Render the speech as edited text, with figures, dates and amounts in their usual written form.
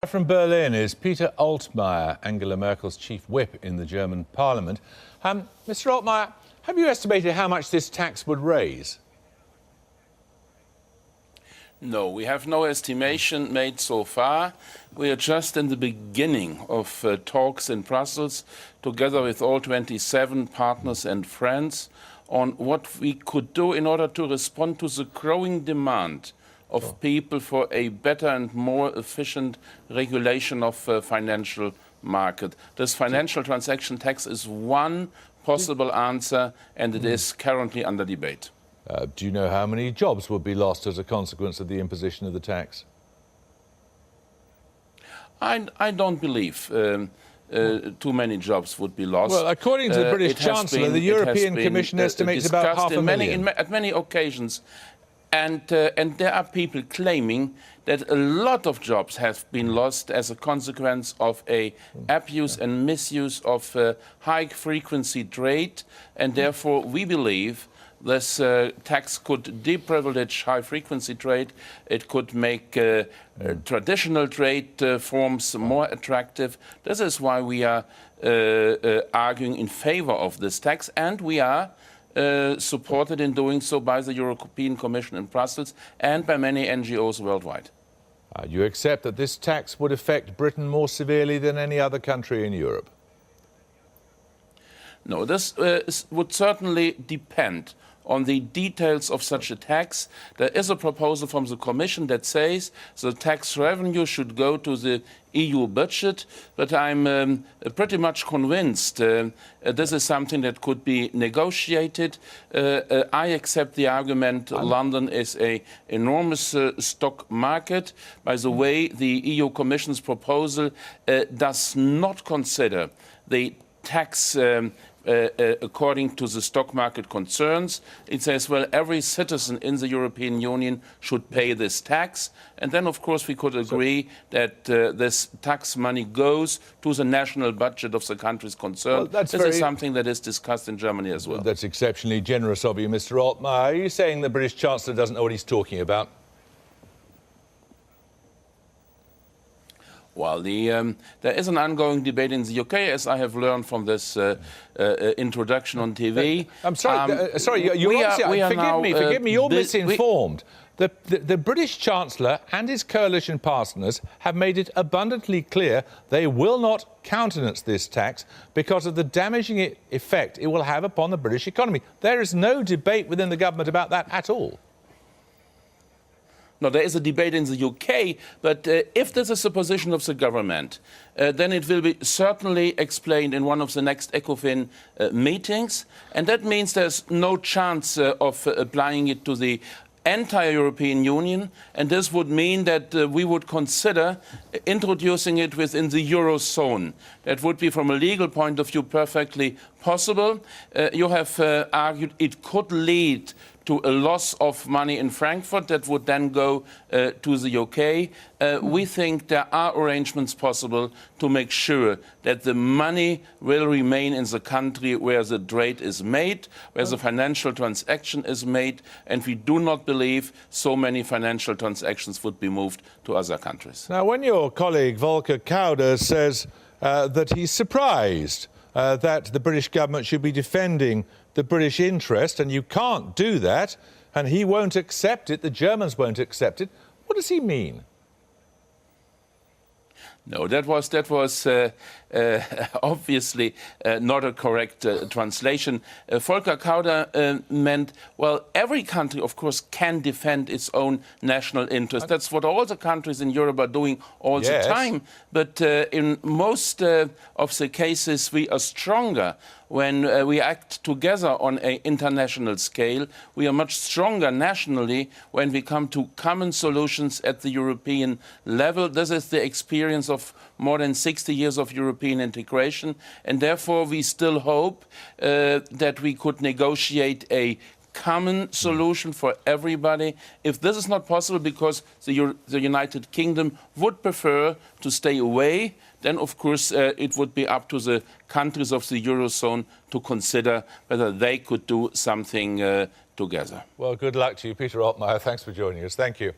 From Berlin is Peter Altmeier, Angela Merkel's chief whip in the German parliament. Mr. Altmeier, have you estimated how much this tax would raise? No, we have no estimation made so far. We are just in the beginning of talks in Brussels, together with all 27 partners and friends, on what we could do in order to respond to the growing demand of people for a better and more efficient regulation of financial market. This financial transaction tax is one possible answer, and it is currently under debate. Do you know how many jobs would be lost as a consequence of the imposition of the tax? I don't believe too many jobs would be lost. Well, according to the British Chancellor, the European Commission estimates about half a million. At many occasions. And there are people claiming that a lot of jobs have been lost as a consequence of a abuse and misuse of high-frequency trade, and therefore we believe this tax could deprivilege high-frequency trade. It could make traditional trade forms more attractive. This is why we are arguing in favor of this tax, and we are supported in doing so by the European Commission in Brussels and by many NGOs worldwide. You accept that this tax would affect Britain more severely than any other country in Europe? No, this would certainly depend on the details of such a tax. There is a proposal from the Commission that says the tax revenue should go to the EU budget, but I'm pretty much convinced this is something that could be negotiated. I accept the argument London is an enormous stock market. By the way, the EU Commission's proposal does not consider the tax according to the stock market concerns. It says, well, every citizen in the European Union should pay this tax. And then, of course, we could agree that this tax money goes to the national budget of the countries concerned. Well, this is something that is discussed in Germany as well. That's exceptionally generous of you, Mr. Altmaier. Are you saying the British Chancellor doesn't know what he's talking about? Well, there is an ongoing debate in the UK, as I have learned from this introduction on TV. I'm sorry, forgive me, you're misinformed. The British Chancellor and his coalition partners have made it abundantly clear they will not countenance this tax because of the damaging effect it will have upon the British economy. There is no debate within the government about that at all. No, there is a debate in the UK, but if this is the position of the government, then it will be certainly explained in one of the next ECOFIN meetings, and that means there's no chance of applying it to the entire European Union, and this would mean that we would consider introducing it within the Eurozone. That would be, from a legal point of view, perfectly possible. You have argued it could lead to a loss of money in Frankfurt that would then go to the UK. We think there are arrangements possible to make sure that the money will remain in the country where the trade is made, where the financial transaction is made, and we do not believe so many financial transactions would be moved to other countries. Now, when your colleague Volker Kauder says that he's surprised that the British government should be defending the British interest, and you can't do that, and he won't accept it, the Germans won't accept it, what does he mean? No, that was obviously not a correct translation. Volker Kauder meant, well, every country, of course, can defend its own national interest. That's what all the countries in Europe are doing all the time. But in most of the cases, we are stronger when we act together on an international scale. We are much stronger nationally when we come to common solutions at the European level. This is the experience of more than 60 years of European integration, and therefore we still hope that we could negotiate a common solution for everybody. If this is not possible because the United Kingdom would prefer to stay away, then of course it would be up to the countries of the Eurozone to consider whether they could do something together. Well, good luck to you, Peter Altmaier. Thanks for joining us. Thank you.